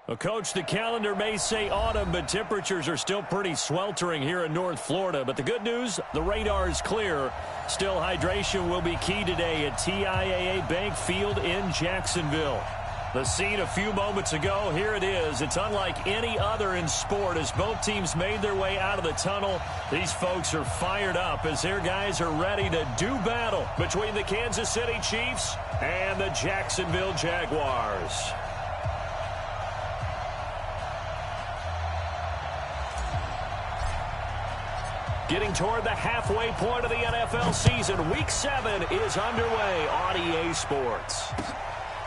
Well, Coach, the calendar may say autumn, but temperatures are still pretty sweltering here in North Florida. But the good news, the radar is clear. Still, hydration will be key today at TIAA Bank Field in Jacksonville. The scene a few moments ago, here it is. It's unlike any other in sport as both teams made their way out of the tunnel. These folks are fired up as their guys are ready to do battle between the Kansas City Chiefs and the Jacksonville Jaguars. Getting toward the halfway point of the NFL season, Week 7 is underway on EA Sports.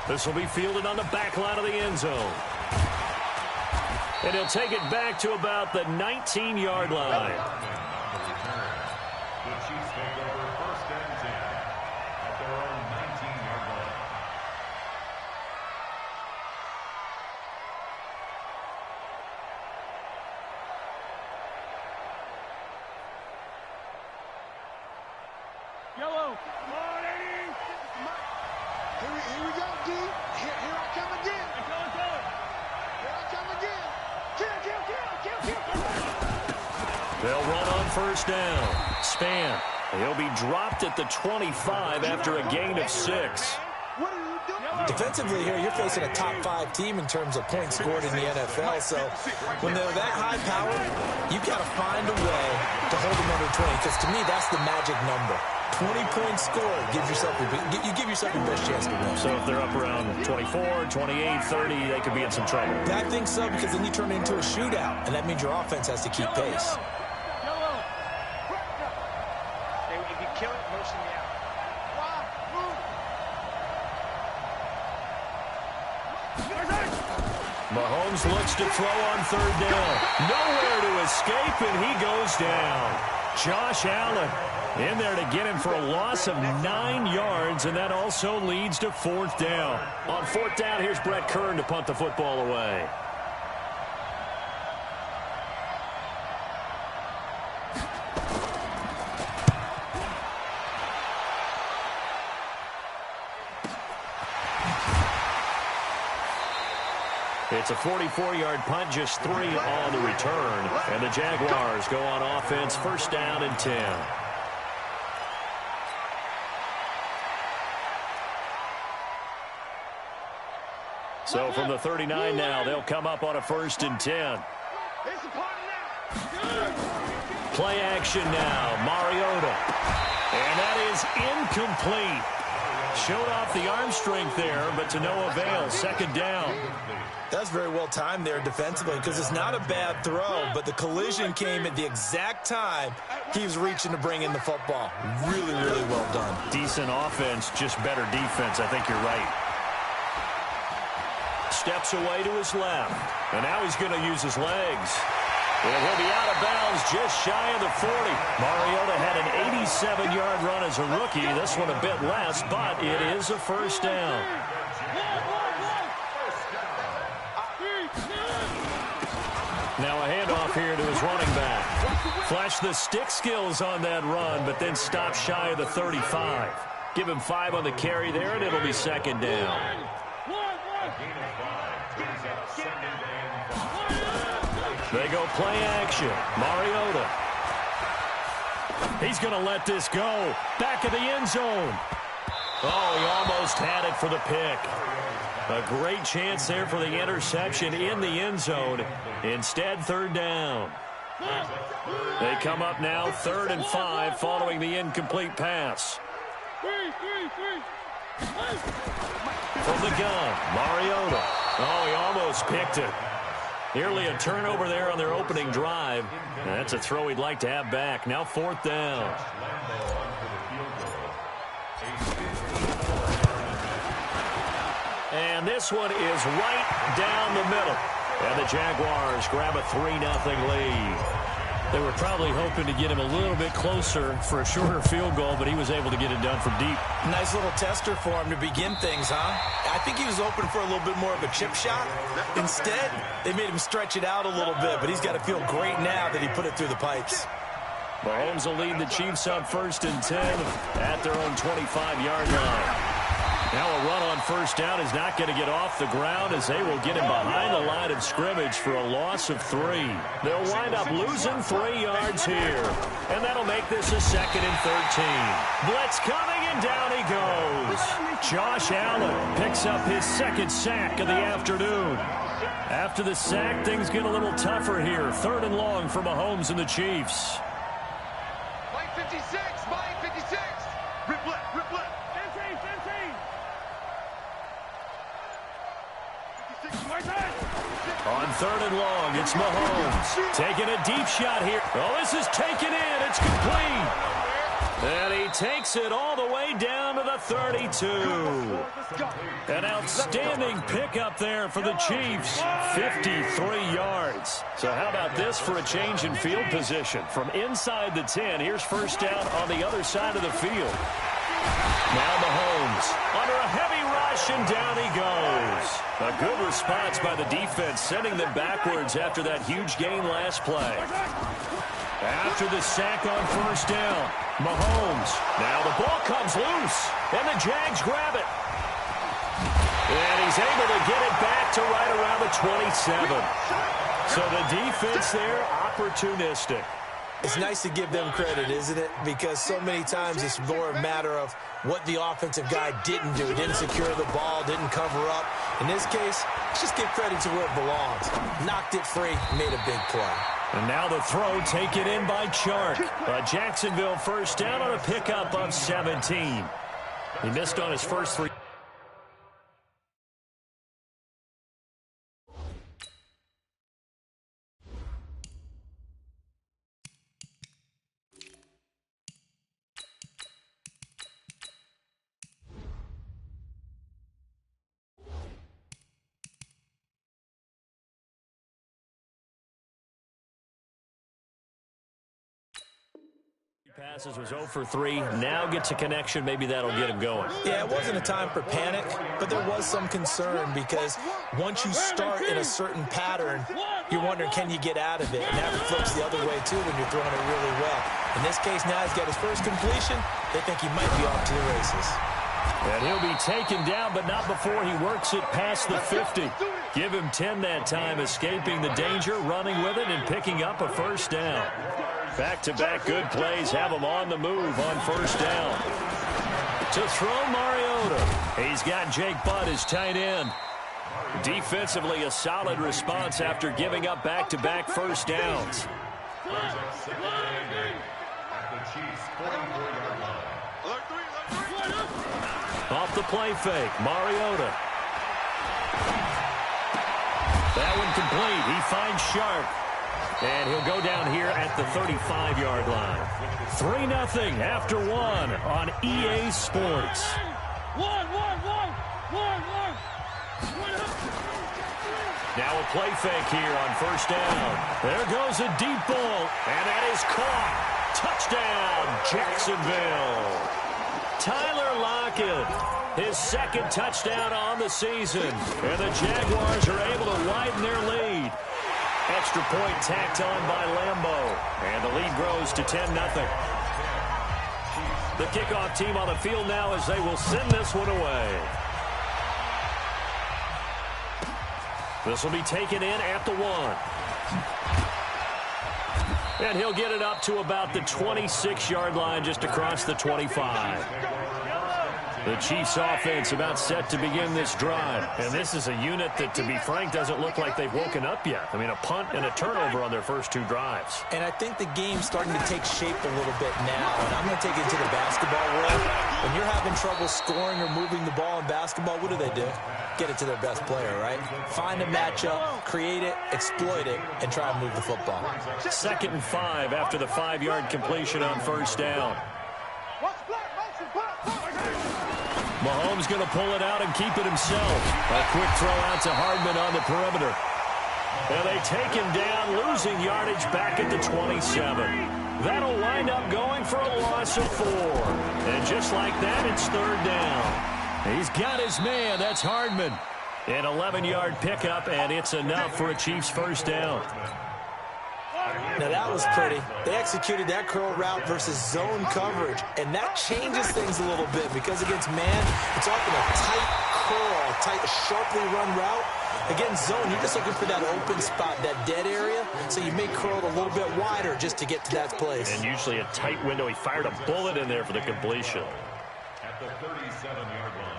This will be fielded on the back line of the end zone. And he'll take it back to about the 19-yard line. The Chiefs take over 1st and 10 at their own 19-yard line. Yellow. Come on, Eddie. Here we go, D. Here I come again. Here I come again. Kill. They'll run on 1st down. Span. He'll be dropped at the 25 after a gain of 6. What are you doing? Defensively here, you're facing a top 5 team in terms of points scored in the NFL. So when they're that high powered, you've got to find a way to hold them under 20. Because to me, that's the magic number. 20 points scored gives yourself you give yourself your best chance to win. So if they're up around 24, 28, 30, they could be in some trouble. I think so, because then you turn it into a shootout, and that means your offense has to keep pace. If you kill it, motion me out. Mahomes looks to throw on 3rd down. Nowhere to escape, and he goes down. Josh Allen in there to get him for a loss of 9 yards, and that also leads to 4th down. On 4th down, here's Brett Kern to punt the football away. It's a 44-yard punt, just 3 on the return. And the Jaguars go on offense, 1st down and 10. So from the 39 now, they'll come up on a 1st and 10. Play action now, Mariota. And that is incomplete. Showed off the arm strength there, but to no avail. 2nd down. That's very well timed there defensively, because it's not a bad throw, but the collision came at the exact time he was reaching to bring in the football. Really, really well done. Decent offense, just better defense. I think you're right. Steps away to his left, and now he's going to use his legs. And he'll be out of bounds just shy of the 40. Mariota had an 87-yard run as a rookie. This one a bit less, but it is a 1st down. Now a handoff here to his running back. Flashed the stick skills on that run, but then stopped shy of the 35. Give him 5 on the carry there, and it'll be 2nd down. They go play action. Mariota. He's going to let this go. Back of the end zone. Oh, he almost had it for the pick. A great chance there for the interception in the end zone. Instead, 3rd down. They come up now 3rd and 5 following the incomplete pass. From the gun, Mariota. Oh, he almost picked it. Nearly a turnover there on their opening drive. That's a throw he'd like to have back. Now 4th down. And this one is right down the middle. And the Jaguars grab a 3-0 lead. They were probably hoping to get him a little bit closer for a shorter field goal, but he was able to get it done from deep. Nice little tester for him to begin things, huh? I think he was hoping for a little bit more of a chip shot. Instead, they made him stretch it out a little bit, but he's got to feel great now that he put it through the pipes. Mahomes will lead the Chiefs on 1st and 10 at their own 25-yard line. Now a run on first down is not going to get off the ground as they will get him behind the line of scrimmage for a loss of 3. They'll wind up losing 3 yards here. And that'll make this a 2nd and 13. Blitz coming, and down he goes. Josh Allen picks up his 2nd sack of the afternoon. After the sack, things get a little tougher here. 3rd and long for Mahomes and the Chiefs. Mike 56, Mike 56. Rip left, rip left. 15, 15. On 3rd and long, it's Mahomes taking a deep shot here. Oh, this is taken in. It's complete. And he takes it all the way down to the 32. An outstanding pickup there for the Chiefs. 53 yards. So how about this for a change in field position? From inside the 10, here's first down on the other side of the field. Now Mahomes under a heavy rush, and down he goes. A good response by the defense, sending them backwards after that huge gain last play. After the sack on first down, Mahomes. Now the ball comes loose, and the Jags grab it. And he's able to get it back to right around the 27. So the defense there, opportunistic. It's nice to give them credit, isn't it? Because so many times it's more a matter of what the offensive guy didn't do. Didn't secure the ball, didn't cover up. In this case, let's just give credit to where it belongs. Knocked it free, made a big play. And now the throw taken in by Chark. A Jacksonville first down on a pickup of 17. He missed on his first 3. Passes was 0 for 3. Now gets a connection. Maybe that'll get him going. Yeah, it wasn't a time for panic, but there was some concern because once you start in a certain pattern, you're wondering, can you get out of it? And that flips the other way, too, when you're throwing it really well. In this case, now he's got his first completion. They think he might be off to the races. And he'll be taken down, but not before he works it past the 50. Give him 10 that time, escaping the danger, running with it, and picking up a first down. Back-to-back good plays have him on the move on first down. To throw, Mariota. He's got Jake Butt as tight end. Defensively, a solid response after giving up back-to-back first downs. Off the play fake, Mariota. That one complete. He finds Sharp. And he'll go down here at the 35-yard line. 3-0 after 1 on EA Sports. Now a play fake here on first down. There goes a deep ball, and that is caught. Touchdown, Jacksonville. Tyler Lockett, his 2nd touchdown on the season. And the Jaguars are able to widen their lead. Extra point tacked on by Lambeau. And the lead grows to 10-0. The kickoff team on the field now as they will send this one away. This will be taken in at the 1. And he'll get it up to about the 26-yard line, just across the 25. The Chiefs offense about set to begin this drive. And this is a unit that, to be frank, doesn't look like they've woken up yet. I mean, a punt and a turnover on their first 2 drives. And I think the game's starting to take shape a little bit now. And I'm going to take it to the basketball world. When you're having trouble scoring or moving the ball in basketball, what do? Get it to their best player, right? Find a matchup, create it, exploit it, and try and move the football. 2nd and 5 after the 5-yard completion on first down. Mahomes going to pull it out and keep it himself. A quick throw out to Hardman on the perimeter. And they take him down, losing yardage back at the 27. That'll wind up going for a loss of 4. And just like that, it's 3rd down. He's got his man. That's Hardman. An 11-yard pickup, and it's enough for a Chiefs first down. Now that was pretty. They executed that curl route versus zone coverage, and that changes things a little bit because against man, it's often a tight curl, tight, sharply run route. Against zone, you're just looking for that open spot, that dead area, so you may curl it a little bit wider just to get to that place. And usually a tight window. He fired a bullet in there for the completion. At the 37-yard line.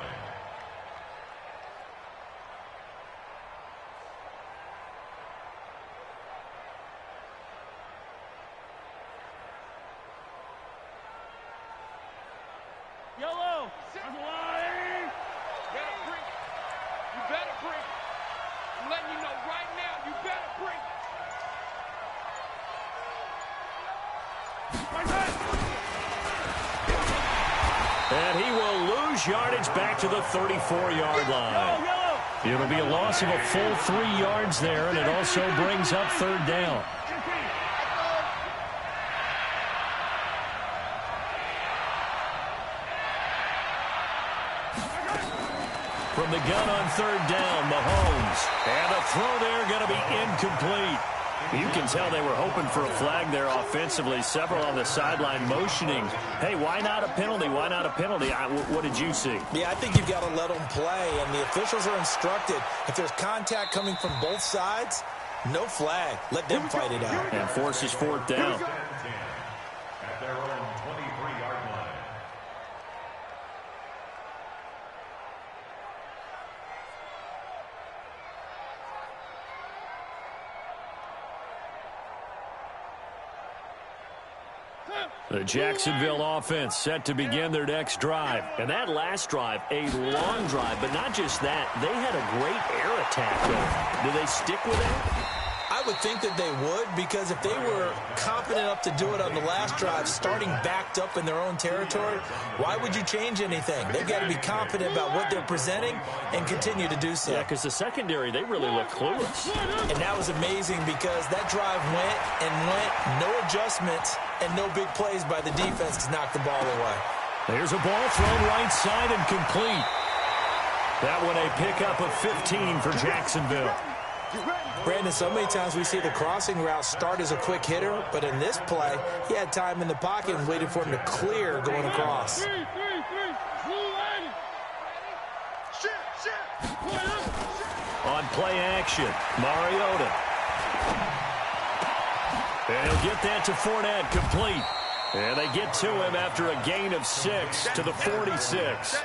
Yellow. That's line. Better bring it. You better bring it. I'm letting you know right now, you better bring it. And he will lose yardage back to the 34-yard line. It'll be a loss of a full 3 yards there, and it also brings up third down. From the gun on third down, Mahomes. And the throw there going to be incomplete. You can tell they were hoping for a flag there offensively. Several on the sideline motioning, hey, why not a penalty? Why not a penalty? What did you see? Yeah, I think you've got to let them play, and the officials are instructed. If there's contact coming from both sides, no flag. Let them fight it out. And forces fourth down. At their own 23-yard line. The Jacksonville offense set to begin their next drive. And that last drive, a long drive, but not just that. They had a great air attack going. Do they stick with that? I would think that they would, because if they were confident enough to do it on the last drive, starting backed up in their own territory, why would you change anything? They've got to be confident about what they're presenting and continue to do so. Yeah, because the secondary, they really look clueless. And that was amazing because that drive went and went, no adjustments, and no big plays by the defense to knock the ball away. There's a ball thrown right side and complete. That one a pickup of 15 for Jacksonville. Brandon, so many times we see the crossing route start as a quick hitter, but in this play, he had time in the pocket and waited for him to clear going across. On play action, Mariota. And he'll get that to Fournette, complete. And they get to him after a gain of 6 to the 46.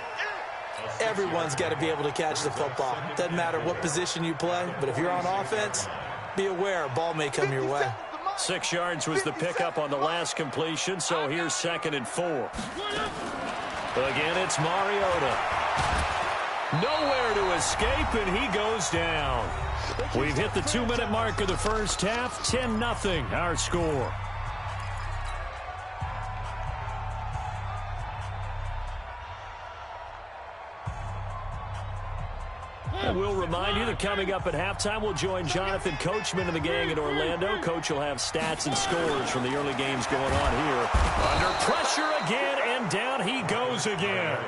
Everyone's got to be able to catch the football. Doesn't matter what position you play, but if you're on offense, be aware a ball may come your way. 6 yards was the pickup on the last completion, so here's 2nd and 4. Again, it's Mariota. Nowhere to escape, and he goes down. We've hit the 2-minute mark of the first half. 10-0, our score. And we'll remind you that coming up at halftime, we'll join Jonathan Coachman and the gang in Orlando. Coach will have stats and scores from the early games going on here. Under pressure again, and down he goes again.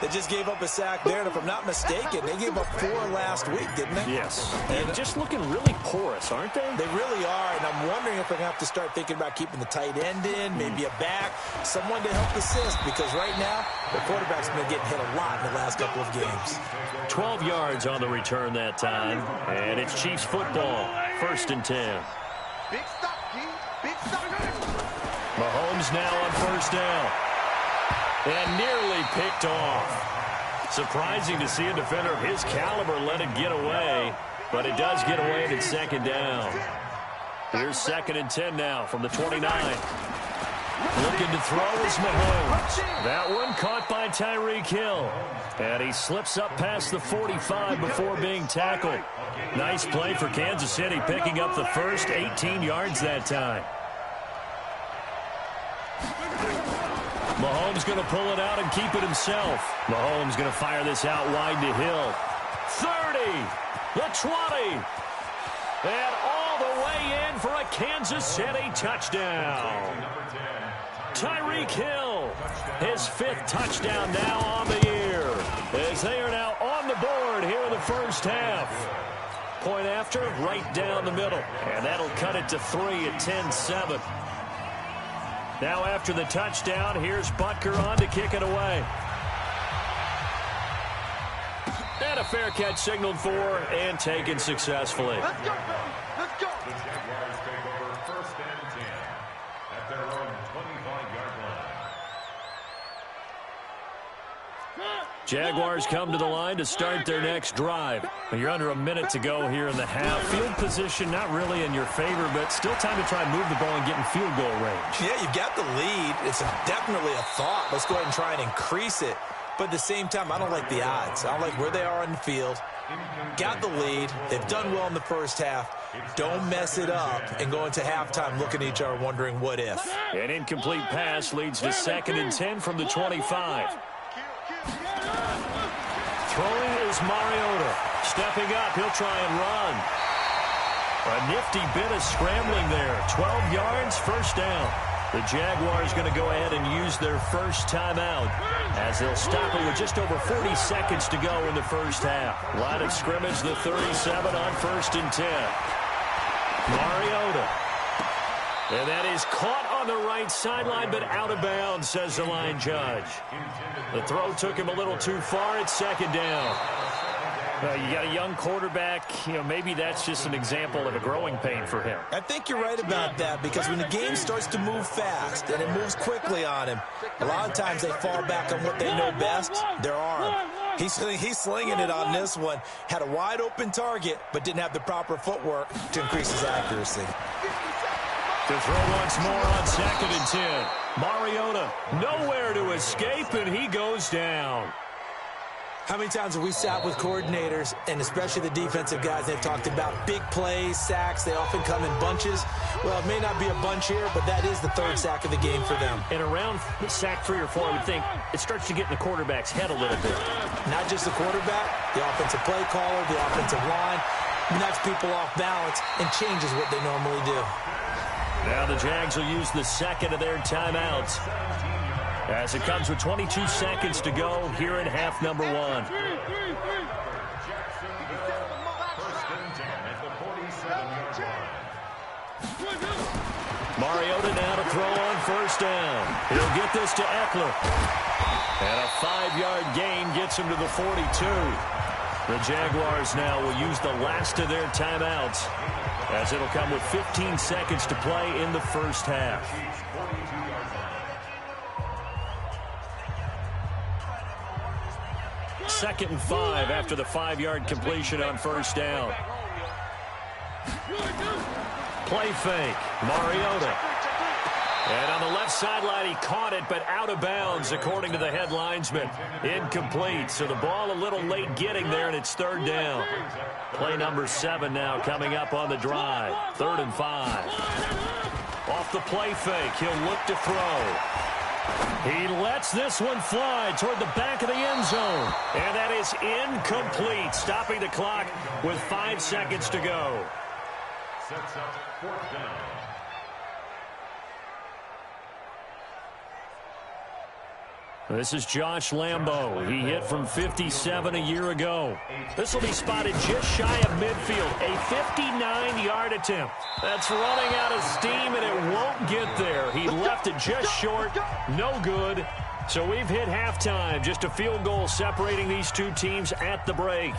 They just gave up a sack there, and if I'm not mistaken, they gave up 4 last week, didn't they? Yes. And just looking really porous, aren't they? They really are, and I'm wondering if they're going to have to start thinking about keeping the tight end in, maybe a back, someone to help assist, because right now, the quarterback's been getting hit a lot in the last couple of games. 12 yards on the return that time, and it's Chiefs football, 1st and 10. Big stop, G. Big stop. Mahomes now on 1st down. And nearly picked off. Surprising to see a defender of his caliber let it get away, but it does get away and it's 2nd down. Here's 2nd and 10 now from the 29. Looking to throw is Mahomes. That one caught by Tyreek Hill. And he slips up past the 45 before being tackled. Nice play for Kansas City, picking up the first 18 yards that time. Mahomes going to pull it out and keep it himself. Mahomes going to fire this out wide to Hill. 30, the 20, and all the way in for a Kansas City touchdown. Tyreek Hill, his 5th touchdown now on the year, as they are now on the board here in the first half. Point after, right down the middle. And that'll cut it to 3 at 10-7. Now after the touchdown, here's Butker on to kick it away. And a fair catch signaled for and taken successfully. Let's go, let's go. The Jaguars take over 1st and 10 at their own 25-yard line. Jaguars come to the line to start their next drive. You're under a minute to go here in the half. Field position not really in your favor, but still time to try and move the ball and get in field goal range. Yeah, you've got the lead. It's definitely a thought. Let's go ahead and try and increase it. But at the same time, I don't like the odds. I don't like where they are on the field. Got the lead. They've done well in the first half. Don't mess it up and go into halftime looking at each other wondering what if. An incomplete pass leads to 2nd and 10 from the 25. Throwing is Mariota. Stepping up, he'll try and run. A nifty bit of scrambling there. 12 yards, 1st down. The Jaguars going to go ahead and use their first timeout as they'll stop it with just over 40 seconds to go in the first half. Line of scrimmage, the 37 on 1st and 10. Mariota. And that is caught on the right sideline, but out of bounds, says the line judge. The throw took him a little too far. It's 2nd down. You got a young quarterback. Maybe that's just an example of a growing pain for him. I think you're right about that because when the game starts to move fast and it moves quickly on him, a lot of times they fall back on what they know best, their arm. He's slinging it on this one. Had a wide open target, but didn't have the proper footwork to increase his accuracy. To throw once more on 2nd and 10. Mariota nowhere to escape, and he goes down. How many times have we sat with coordinators, and especially the defensive guys, they've talked about big plays, sacks. They often come in bunches. Well, it may not be a bunch here, but that is the 3rd sack of the game for them. And around sack 3 or 4, I would think it starts to get in the quarterback's head a little bit. Not just the quarterback, the offensive play caller, the offensive line. Knocks people off balance and changes what they normally do. Now the Jags will use the 2nd of their timeouts as it comes with 22 seconds to go here in half number 1. Mariota now to throw on 1st down. He'll get this to Eckler. And a 5-yard gain gets him to the 42. The Jaguars now will use the last of their timeouts as it'll come with 15 seconds to play in the first half. Second and 5 after the 5-yard completion on 1st down. Play fake. Mariota. And on the left sideline, he caught it, but out of bounds, according to the head linesman. Incomplete. So the ball a little late getting there, and it's 3rd down. Play number 7 now coming up on the drive. 3rd and 5. Off the play fake, he'll look to throw. He lets this one fly toward the back of the end zone. And that is incomplete, stopping the clock with 5 seconds to go. Sets up 4th down. This is Josh Lambo. He hit from 57 a year ago. This will be spotted just shy of midfield. A 59-yard attempt. That's running out of steam, and it won't get there. He left it just short. No good. So we've hit halftime. Just a field goal separating these two teams at the break.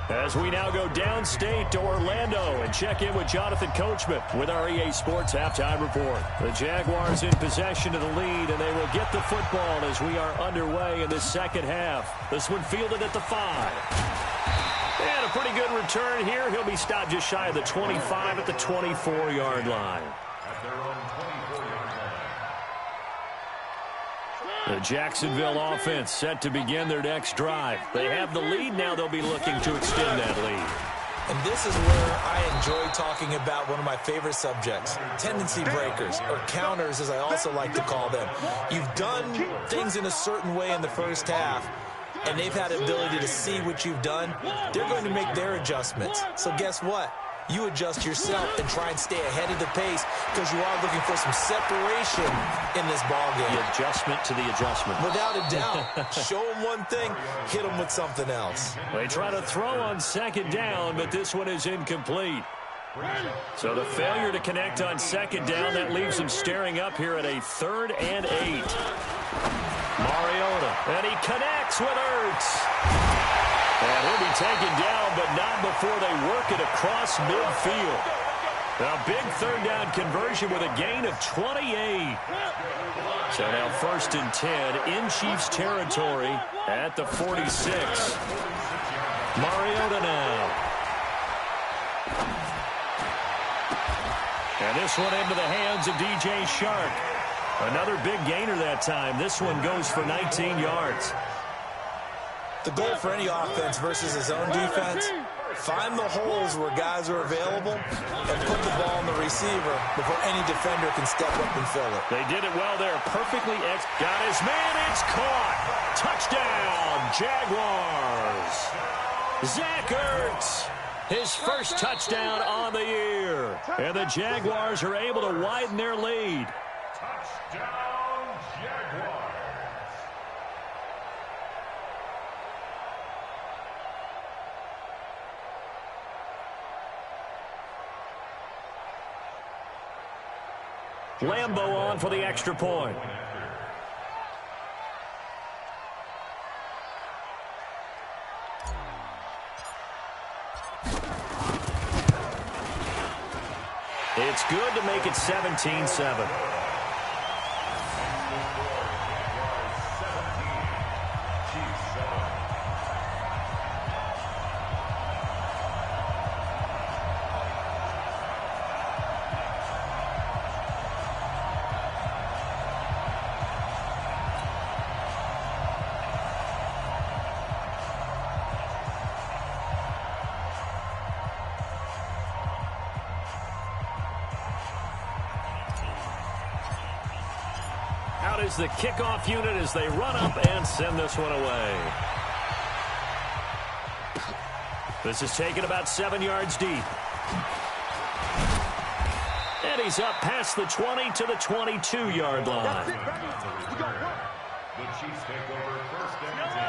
As we now go downstate to Orlando and check in with Jonathan Coachman with our EA Sports Halftime Report. The Jaguars in possession of the lead, and they will get the football as we are underway in the second half. This one fielded at the 5. And a pretty good return here. He'll be stopped just shy of the 25 at the 24-yard line. At their own 24-yard line. The Jacksonville offense set to begin their next drive. They have the lead now. They'll be looking to extend that lead. And this is where I enjoy talking about one of my favorite subjects, tendency breakers, or counters as I also like to call them. You've done things in a certain way in the first half, and they've had the ability to see what you've done. They're going to make their adjustments. So guess what? you adjust yourself and try and stay ahead of the pace because you are looking for some separation in this ball game. The adjustment to the adjustment. Without a doubt. Show them one thing, hit them with something else. They try to throw on second down, but this one is incomplete. So the failure to connect on second down, that leaves him staring up here at a 3rd and 8. Mariota, and he connects with Ertz. And he'll be taken down, but not before they work it across midfield. A big 3rd down conversion with a gain of 28. So now 1st and 10 in Chiefs territory at the 46. Mariota now. And this one into the hands of DJ Shark. Another big gainer that time. This one goes for 19 yards. The goal for any offense versus his own defense, find the holes where guys are available and put the ball on the receiver before any defender can step up and fill it. They did it well there. Perfectly got his man. It's caught. Touchdown, Jaguars. Zach Ertz. His first touchdown on the year. And the Jaguars are able to widen their lead. Touchdown, Jaguars. Lambeau on for the extra point. It's good to make it 17-7. Out is the kickoff unit as they run up and send this one away. This is taken about 7 yards deep. And he's up past the 20 to the 22-yard line.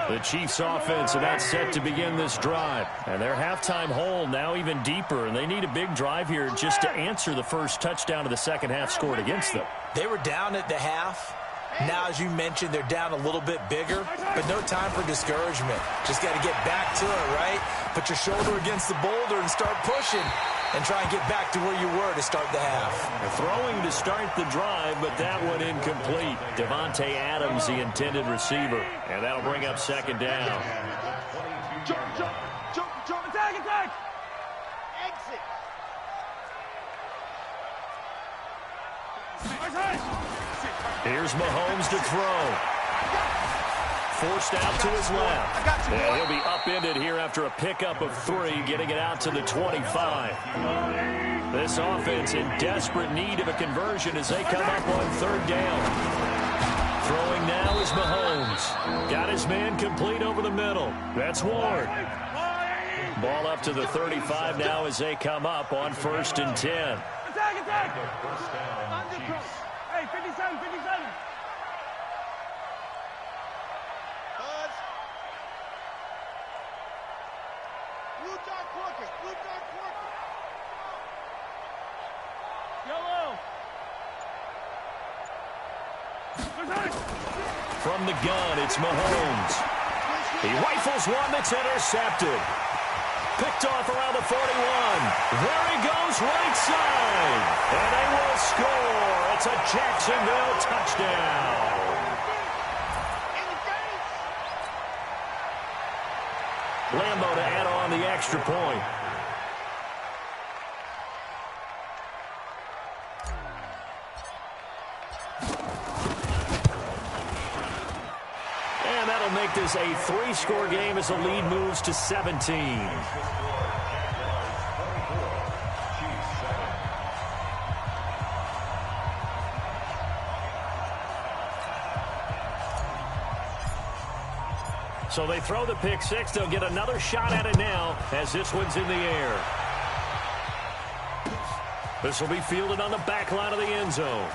The Chiefs offense about set to begin this drive. And their halftime hole now even deeper. And they need a big drive here just to answer the first touchdown of the second half scored against them. They were down at the half. Now, as you mentioned, they're down a little bit bigger, but no time for discouragement. Just got to get back to it, right? Put your shoulder against the boulder and start pushing and try and get back to where you were to start the half. Throwing to start the drive, but that one incomplete. Devontae Adams, the intended receiver, and that'll bring up second down. Jump, jump, jump, jump, attack, attack! Exit! Here's Mahomes to throw. Forced out to his left. And he'll be upended here after a pickup of 3, getting it out to the 25. This offense in desperate need of a conversion as they come up on 3rd down. Throwing now is Mahomes. Got his man complete over the middle. That's Ward. Ball up to the 35 now as they come up on 1st and 10. Attack, attack! Hey, 57, 57. Buzz. Blue dot Porkers, blue dot Porkers. Yellow. From the gun, it's Mahomes. He rifles one that's intercepted. Picked off around the 41. There he goes, right side. And they will score. It's a Jacksonville touchdown. Lambeau to add on the extra point. And that'll make this a 3-score game as the lead moves to 17. So they throw the pick 6. They'll get another shot at it now as this one's in the air. This will be fielded on the back line of the end zone.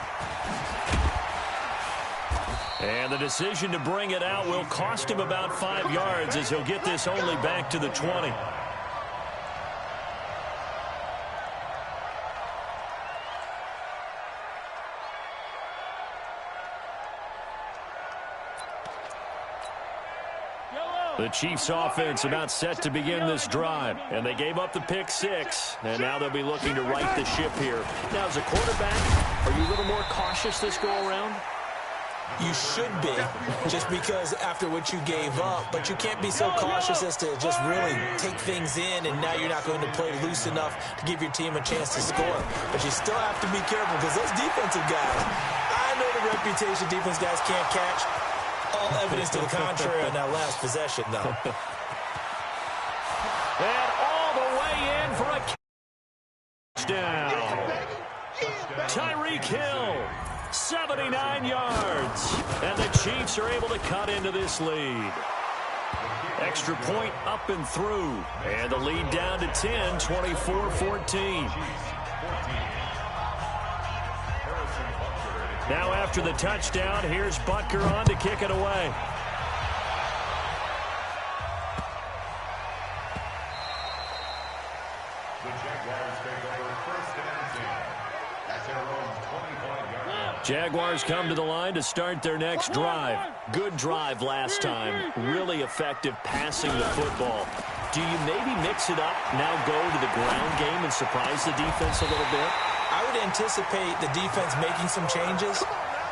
And the decision to bring it out will cost him about 5 yards as he'll get this only back to the 20. The Chiefs offense about set to begin this drive, and they gave up the pick 6, and now they'll be looking to right the ship here. Now, as a quarterback, are you a little more cautious this go-around? You should be, just because after what you gave up, but you can't be so cautious as to just really take things in, and now you're not going to play loose enough to give your team a chance to score. But you still have to be careful because those defensive guys, I know the reputation defense guys can't catch. All evidence to the contrary on that last possession, though. And all the way in for a touchdown. Tyreek Hill, 79 yards. And the Chiefs are able to cut into this lead. Extra point up and through. And the lead down to 10, 24-14. Now after the touchdown, here's Butker on to kick it away. The Jaguars take over first and 10 at their own 25-yard line. Jaguars come to the line to start their next drive. Good drive last time. Really effective passing the football. Do you maybe mix it up, now go to the ground game and surprise the defense a little bit? I would anticipate the defense making some changes,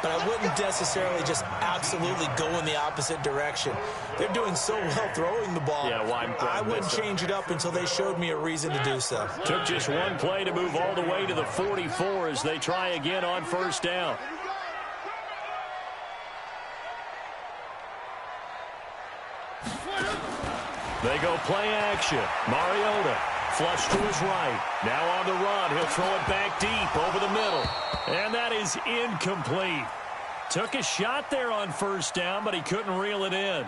but I wouldn't necessarily just absolutely go in the opposite direction. They're doing so well throwing the ball. Yeah, well, I wouldn't change it up until they showed me a reason to do so. Took just one play to move all the way to the 44 as they try again on first down. They go play action. Mariota. Flush to his right. Now on the run. He'll throw it back deep over the middle. And that is incomplete. Took a shot there on first down, but he couldn't reel it in.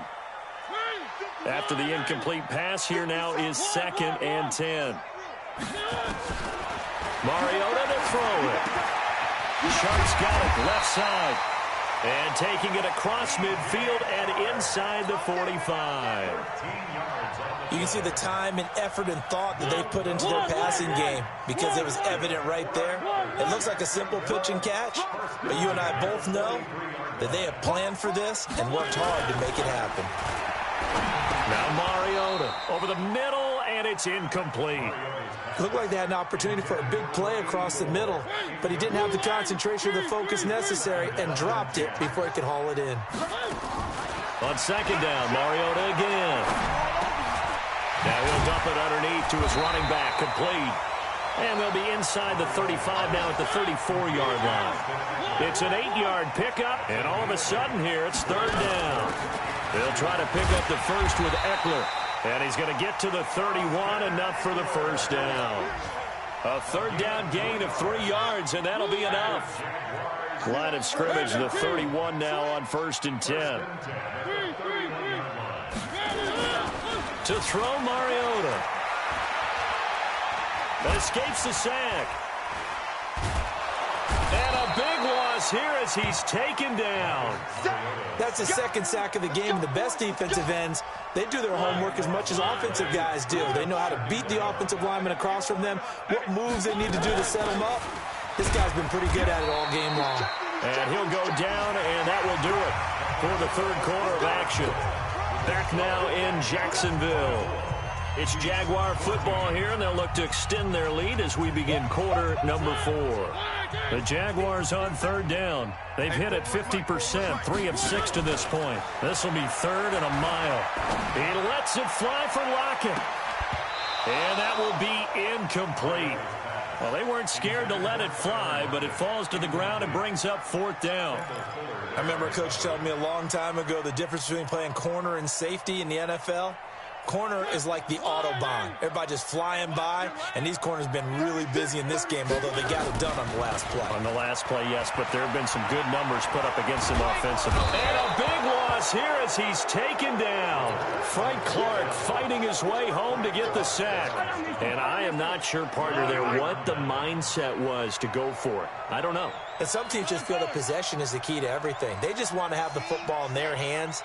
After the incomplete pass, here now is 2nd and 10. Mariota to throw it. Sharp's got it left side. And taking it across midfield and inside the 45. You can see the time and effort and thought that they put into their passing game because it was evident right there. It looks like a simple pitch and catch, but you and I both know that they have planned for this and worked hard to make it happen. Now Mariota over the middle, and it's incomplete. Looked like they had an opportunity for a big play across the middle, but he didn't have the concentration or the focus necessary and dropped it before he could haul it in. On second down, Mariota again. Now he'll dump it underneath to his running back, complete. And they'll be inside the 35 now at the 34-yard line. It's an 8-yard pickup, and all of a sudden here it's 3rd down. They'll try to pick up the first with Eckler. And he's going to get to the 31, enough for the first down. A 3rd down gain of 3 yards, and that'll be enough. Line of scrimmage, the 31 now on 1st and 10. To throw Mariota. That escapes the sack. And a big loss here as he's taken down. That's the 2nd sack of the game. The best defensive ends, they do their homework as much as offensive guys do. They know how to beat the offensive lineman across from them, what moves they need to do to set them up. This guy's been pretty good at it all game long. And he'll go down, and that will do it for the 3rd quarter of action. Back now in Jacksonville. It's Jaguar football here, and they'll look to extend their lead as we begin quarter number 4. The Jaguars on 3rd down. They've hit it 50%, 3 of 6 to this point. This will be 3rd and a mile. He lets it fly for Lockett. And that will be incomplete. Well, they weren't scared to let it fly, but it falls to the ground and brings up 4th down. I remember a coach telling me a long time ago the difference between playing corner and safety in the NFL. corner is like the Autobahn. Everybody just flying by, and these corners been really busy in this game, although they got it done on the last play. On the last play, yes, but there have been some good numbers put up against him offensively. And a big loss here as he's taken down. Frank Clark fighting his way home to get the sack. And I am not sure, partner, there what the mindset was to go for it. I don't know. And some teams just feel that possession is the key to everything. They just want to have the football in their hands.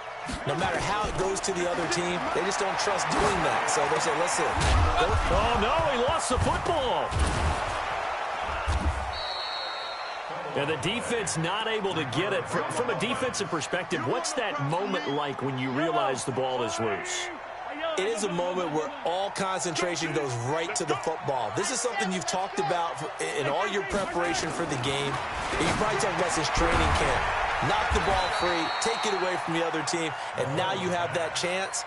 No matter how it goes to the other team, they just don't trust doing that. So they say, listen. Oh, no, he lost the football. And the defense not able to get it. From a defensive perspective, what's that moment like when you realize the ball is loose? It is a moment where all concentration goes right to the football. This is something you've talked about in all your preparation for the game. You probably talked about since training camp. Knock the ball free, take it away from the other team, and now you have that chance.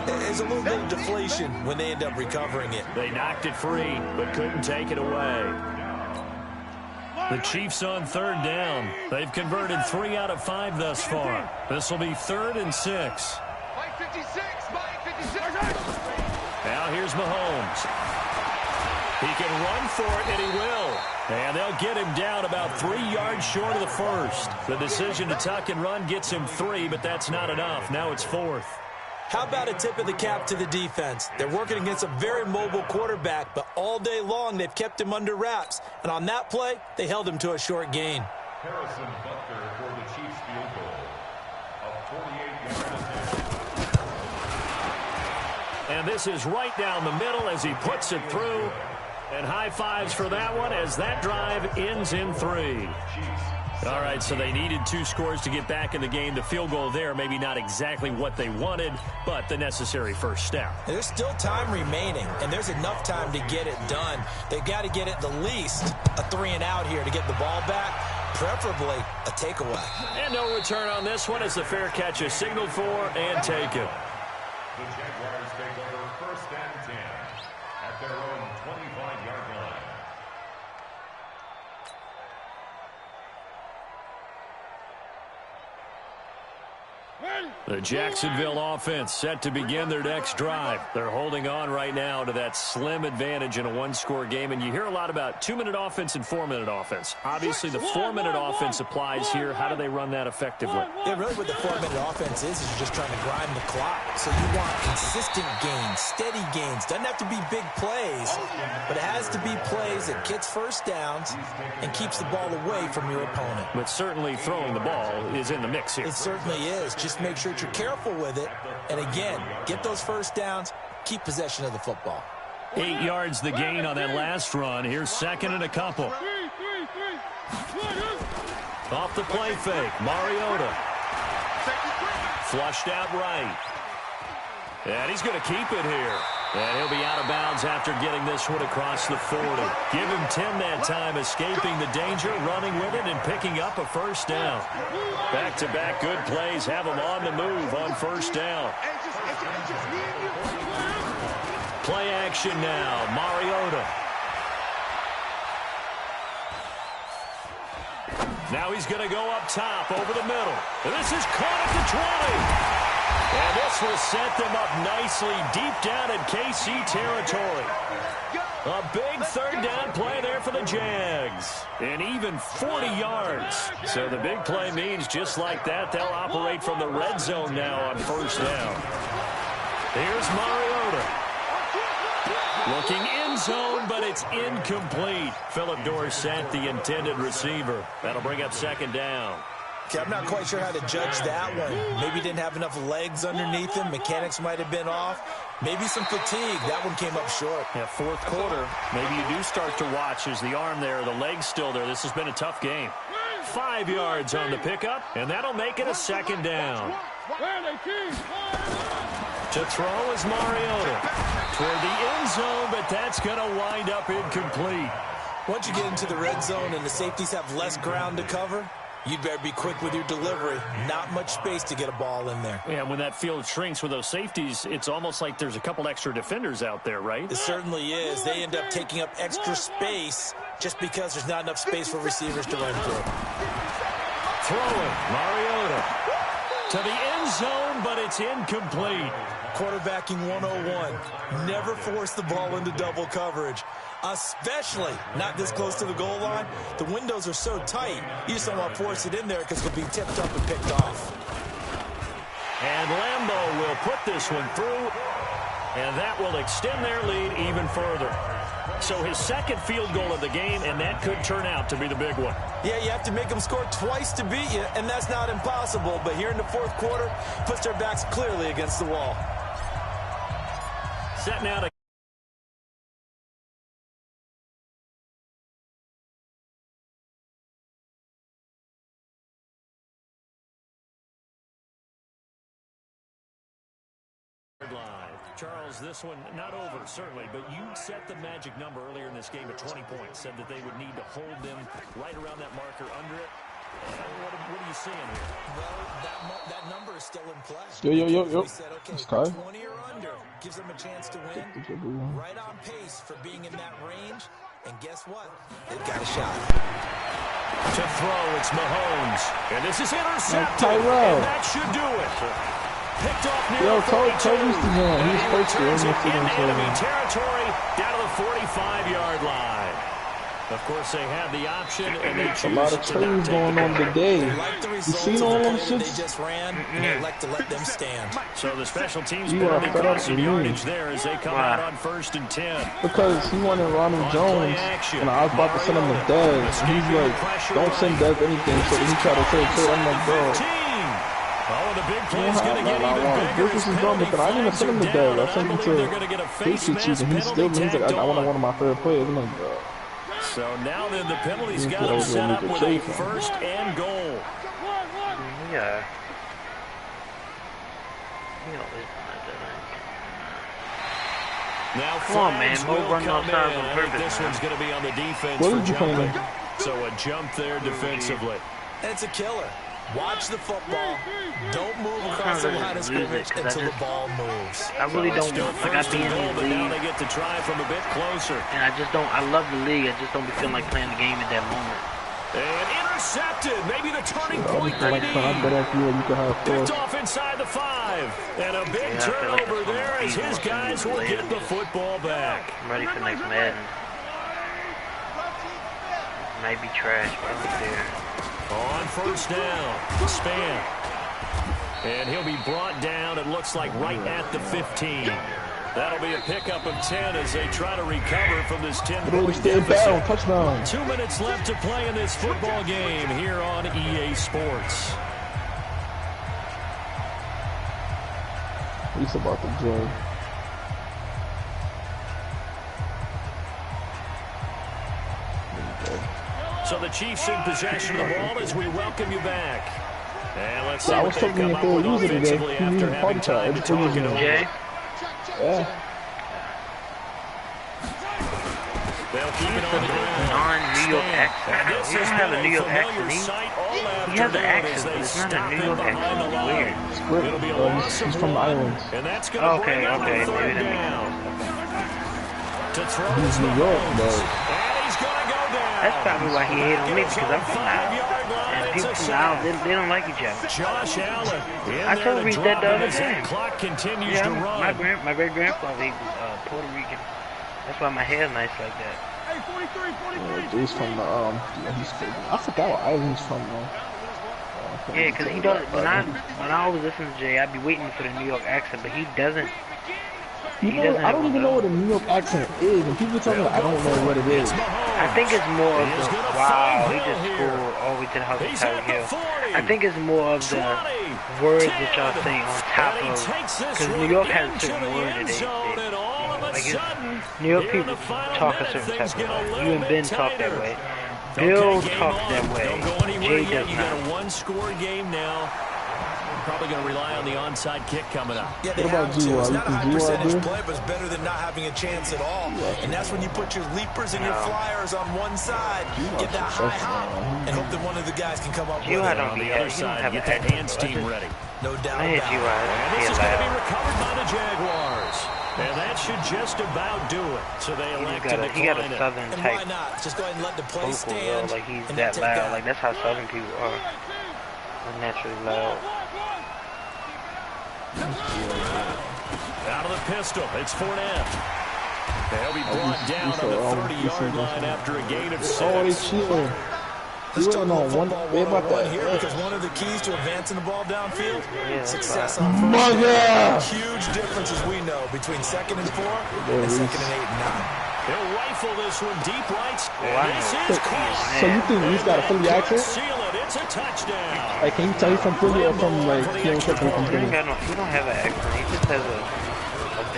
There's a little bit of deflation when they end up recovering it. They knocked it free, but couldn't take it away. The Chiefs on third down. They've converted 3 out of 5 thus far. This will be 3rd and 6. Now here's Mahomes. He can run for it, and he will. And they'll get him down about 3 yards short of the first. The decision to tuck and run gets him 3, but that's not enough. Now it's 4th. How about a tip of the cap to the defense? They're working against a very mobile quarterback, but all day long they've kept him under wraps. And on that play, they held him to a short gain. Harrison Butker for the Chiefs field goal of 48 yards. And this is right down the middle as he puts it through. And high fives for that one as that drive ends in 3. All right, so they needed 2 scores to get back in the game. The field goal there, maybe not exactly what they wanted, but the necessary first step. There's still time remaining, and there's enough time to get it done. They've got to get at the least a 3 and out here to get the ball back, preferably a takeaway. And no return on this one as the fair catch is signaled for and taken. The Jaguars take over 1st and 10 at their own 25-yard line. The Jacksonville offense set to begin their next drive. They're holding on right now to that slim advantage in a 1-score game. And you hear a lot about 2-minute offense and 4-minute offense. Obviously, the 4-minute offense applies here. How do they run that effectively? Yeah, really what the 4-minute offense is you're just trying to grind the clock. So you want consistent gains, steady gains. Doesn't have to be big plays, but it has to be plays that gets first downs and keeps the ball away from your opponent. But certainly throwing the ball is in the mix here. It certainly is. Just make sure that you're careful with it. And again, get those first downs, keep possession of the football. 8 yards the gain on that last run. Here's 2nd and a couple. Off the play fake, Mariota. Flushed out right. And he's going to keep it here. And he'll be out of bounds after getting this one across the 40. Give him 10 that time, escaping the danger, running with it, and picking up a first down. Back-to-back good plays have him on the move on first down. Play action now, Mariota. Now he's going to go up top over the middle. And this is caught at the 20. And this will set them up nicely deep down in KC territory. A big 3rd down play there for the Jags. And even 40 yards. So the big play means just like that, they'll operate from the red zone now on first down. Here's Mariota. Looking end zone, but it's incomplete. Philip Dorsett, the intended receiver. That'll bring up 2nd down. Okay, I'm not quite sure how to judge that one. Maybe didn't have enough legs underneath him. Mechanics might have been off. Maybe some fatigue. That one came up short. Yeah, 4th quarter. Maybe you do start to watch as the arm there, the leg's still there. This has been a tough game. 5 yards on the pickup, and that'll make it a 2nd down. To throw is Mariota. Toward the end zone, but that's going to wind up incomplete. Once you get into the red zone and the safeties have less ground to cover, you'd better be quick with your delivery. Not much space to get a ball in there. Yeah, when that field shrinks with those safeties, it's almost like there's a couple extra defenders out there, right? It certainly is. They end up taking up extra space just because there's not enough space for receivers to run through. Throwing, Mariota. To the end zone, but it's incomplete. Quarterbacking 101. Never force the ball into double coverage, especially not this close to the goal line. The windows are so tight, you just don't want to force it in there because it'll be tipped up and picked off. And Lambeau will put this one through, and that will extend their lead even further. So his second field goal of the game, and that could turn out to be the big one. Yeah, you have to make them score twice to beat you, and that's not impossible. But here in the fourth quarter, puts their backs clearly against the wall. Set now to live. Charles, this one not over, certainly, but you set the magic number earlier in this game at 20 points, said that they would need to hold them right around that marker under it. What are you seeing here? Well, that number is still in play. Yo. We said, okay, Sky. 20 or under gives them a chance to win. Right on pace for being in that range. And guess what? They've got a shot. To throw, it's Mahomes. And this is intercepted. Tyrell. And that should do it. Picked off near Yo, the told 42. you to man. He's first year. Returns it into enemy territory down to the 45-yard line. Of course, they have the option, and they choose a lot of to not trades take going the on today. You seen all them They shits? just ran, and they elect to let them stand. So the special teams You are penalty fed up cost some with me. yardage there as they come out on 1st and 10. Because he wanted Ronald Jones, and I was about to send him to Dez. And he's like, don't send Dez anything. So then he tried to say, I'm like, bro. Oh, the big play is going to get even bigger. This is dumb, but I didn't even send him to Dez. I sent him to Patriots, and he's like, I want one of my favorite players. I'm like, bro. So now then the penalties got them set up with a 1st and goal. Yeah. Now come on, man. Mo run outside on purpose. This one's going to be on the defense What for is he jumping. playing? So a jump there defensively. And it's a killer. Watch the football. Don't move across the line of scrimmage until the ball moves. I really don't like I be in But the now league, they get to try from a bit closer. and I just don't. I love the league. I just don't be feeling like playing the game at that moment. And intercepted. Maybe the turning I'm point just like, they I bet need. at you, you can have Picked 4. off inside the 5. And a big Yeah, I feel like turnover that's there one as of the his easiest guys ones will to get play. the football back. I'm ready for next Madden. Might be trash, but I don't care. On 1st down, Span. And he'll be brought down, it looks like, right at the 15. That'll be a pickup of 10 as they try to recover from this 10-point Stay down, deficit. touchdown. 2 minutes left to play in this football game here on EA Sports. He's about to join. So the Chiefs in possession of the ball as we welcome you back. And let's see I what was they talking come if up they were with using it today. offensively He after needed having party time to time. talk it over. Jay? Yeah. They'll keep it on the ground. Non-New York accent. This We don't has have been a New York familiar accent. sight all He has an afternoon as accent, they but it's not stop a New him York behind the accent. It's line. weird. It'll be a loss He's of from the 1, islands. and that's going to bring up Okay, a 3rd maybe that makes down. To throw He's is New York, Mahomes. but And he's going to go down. That's probably why he hate on me, because I'm from the Isles. 5-yard line. And It's people a from the sack. Isles, they don't like each other. Josh Allen in I there told to Reed drop that the him other as that day. clock continues Yeah, to run. my great-grandfather, he was Puerto Rican. That's why my hair's nice like that. Hey, 43. he's from the I forgot what island he's from though. Yeah, because he does. When I always listen to Jay, I'd be waiting for the New York accent, but he doesn't. You know, I don't even know what a New York accent is, and people tell me I don't know what it is. I think it's more of the wow, he just scored all the way to the house of Tyreek Hill. I think it's more of the words that y'all say on top of, because New York has a certain word that they like New York people talk a certain type of way. You and Ben talk that way. Bill talks that way. Jay does You got a not. one-score game now. Probably going to rely on the onside kick coming up. Yeah, they What about have to. It's G-Wide? not a You high think G-Wide percentage do? play, but it's better than not having a chance at all. And that's when you put your leapers and your flyers on one side, get that high hop, and hope that one of the guys can come up with G-Wide it. don't On be the that. other He don't side, have get an that accent, hands bro. team ready. No doubt I hate about it. G-Wide. And this He is going to be loud. recovered by the Jaguars. And that should just about do it. So they elect to He got a decline it. southern And why type not? Just go ahead and let the play vocal, stand. though. Like he's and that take loud. that. Like that's how southern people are. They're naturally loud. Out of the pistol, it's Fournette. They'll be brought down on the 30-yard line after a gain of 6. Oh, they cheating. Let's talk about football 101 here because one of the keys to advancing the ball downfield, success on first down. Huge difference, as we know, between 2nd and 4 and 2nd and 8 and 9. He'll rifle this one deep right. This is caught. So you think he's got a Philly accent? Seal it. It's a touchdown. Like, can you tell he's from Philly or from, like, he don't from Philly? He don't have an accent. He just has a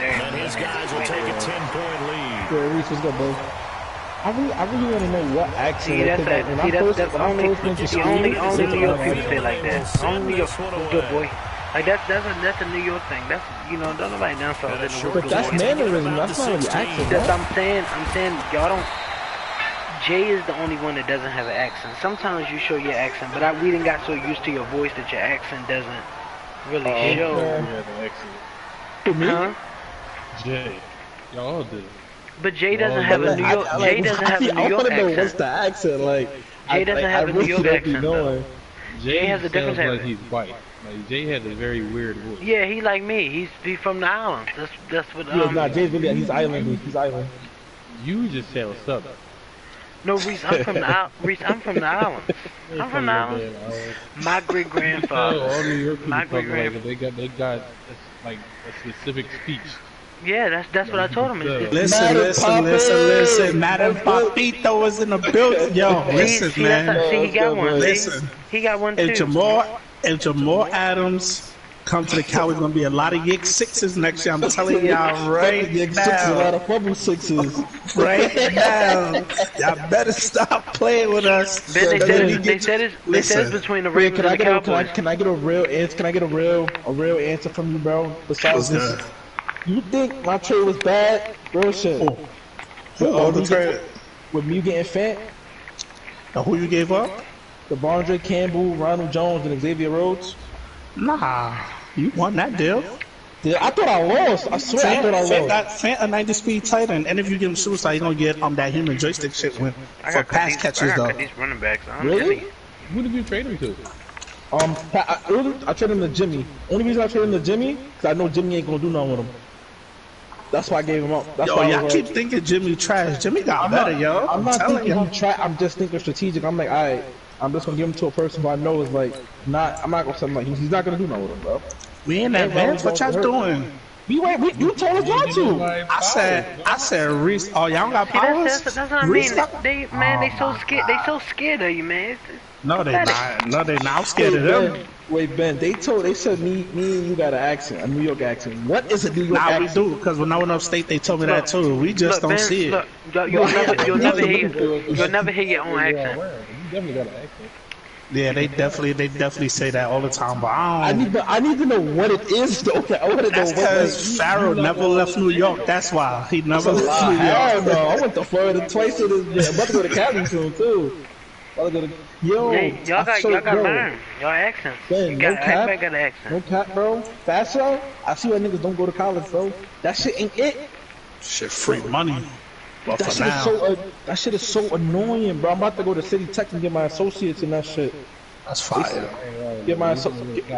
very... And his guys will take a 10-point lead. Yeah, Reese, what's good, bro? I really want to know what accent. See, that's only New York people say like that. Only New York, good boy. Like that's a New York thing. That's don't nobody down south in the world. But that's mannerism. That's not really accent. That's I'm saying y'all don't. Jay is the only one that doesn't have an accent. Sometimes you show your accent, but we didn't got so used to your voice that your accent doesn't really show. To me, Jay, y'all did. But Jay doesn't have a New York. Jay doesn't have a New York accent. What's the accent like? Jay doesn't have a New York accent. Jay has a different sounds like he's white. Like Jay has a very weird voice. Yeah, he like me. He's from the islands. That's what. Jay's really he's island. He's island. You just sound southern. No, Reese, I'm from the islands. I'm from the islands. My great grandfather. All New York people they got like a specific speech. Yeah, that's what I told him. Listen. Madam Papito is in the building. Yo, listen, man. See, he got one. Listen. He got one too. If Jamal Adams come to the Cowboys, gonna be a lot of Yick sixes next year. I'm telling y'all right now. A lot of fumble sixes. Right now. Y'all better stop playing with us. They said it's between the Ravens and the Cowboys. Can I get a real answer? Can I get a real answer from you, bro? Besides this. You think my trade was bad? Real shit. With me getting fat? Now who you gave up? The Devondre Campbell, Ronald Jones, and Xavier Rhodes? Nah, you won that deal. Yeah, I thought I lost. I swear I thought I lost. Fant a 90-speed tight end, and if you give him suicide, you're going to get that human joystick shit win for pass catches, though. These running backs. Really? Who did you trade him to? I traded him to Jimmy. Only reason I traded him to Jimmy, because I know Jimmy ain't going to do nothing with him. That's why I gave him up. That's why y'all keep thinking Jimmy trash. Jimmy got better, yo. I'm not thinking he trash. I'm just thinking strategic. I'm like, alright, I'm just gonna give him to a person who I know is like not. I'm not gonna say like he's not gonna do nothing with him, bro. We in advance. What y'all doing? You told us not to. I said, Reese. Oh, y'all got powers. That's what I mean. They so scared. They so scared of you, man. No, they not. No, they not. I'm scared of them. Wait, Ben. They said me and you got an accent, a New York accent. What is a New York accent? We do, because when I went upstate, they told me that too. We just don't see it. You'll never hear your own accent. You definitely got an accent. Yeah, they definitely say that all the time. But I need to know what it is, though. I want to know what. Because Farrell never left New York. That's why he never left New York. Hell no, I went to Florida twice. I'm about to go to Cali soon too. Y'all got learn your accents. Everybody got an accent. No cap, bro. Fast show. I see why niggas don't go to college, bro. That shit ain't it. Shit, free money. But that shit is so annoying, bro. I'm about to go to City Tech and get my associates in that shit. That's fire. Get my associates.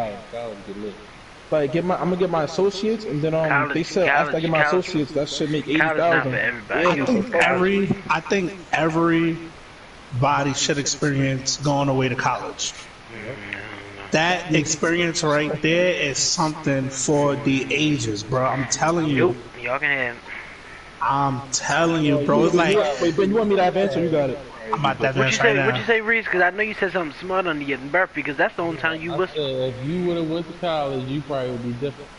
Like I'm gonna get my associates, and then they said after I get my associates, that shit make $80,000. I think everybody should experience going away to college. That experience right there is something for the ages, bro. I'm telling you. Y'all can have. I'm telling you, bro. It's like. Wait, Ben, you want me to advance or you got it? I'm about to advance right now. What'd you say, Reese? Because I know you said something smart on the birthday, because that's the only time you was. If you would have went to college, you probably would be different.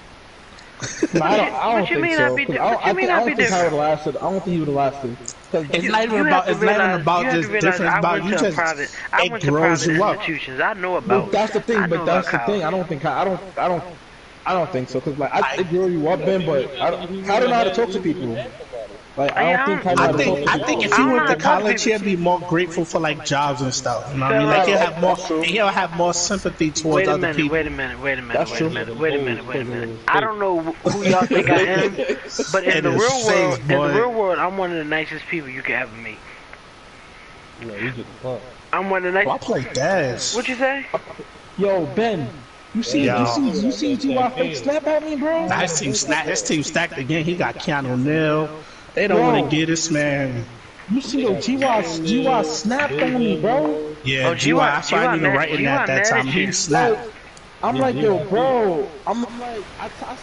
I don't think so. I don't think he would have lasted. I don't think he would have lasted. It's not even about just difference. About you just I went to private institutions. I know about. That's the thing. But that's the thing. I don't think so. Cause like I grow you up, Ben, but I don't know how to talk to people. Like I think if he went to college, he'd be more grateful for like jobs and stuff. You know what I mean? Like he'll have more sympathy towards other people. Wait a minute. I don't know who y'all think I am, but in the real world, I'm one of the nicest people you could ever meet. No, you just fuck. I'm one of the nicest. I play Dash. What you say? Yo, Ben. You see G.Y. fake snap at me, bro? His team stacked again. He got Keanu Neal. They don't want to get this man. You see the G.Y. snapped on me, bro? Yeah, G.Y. I finally even writing that time. He snapped. I'm like, yo, bro. I'm like, I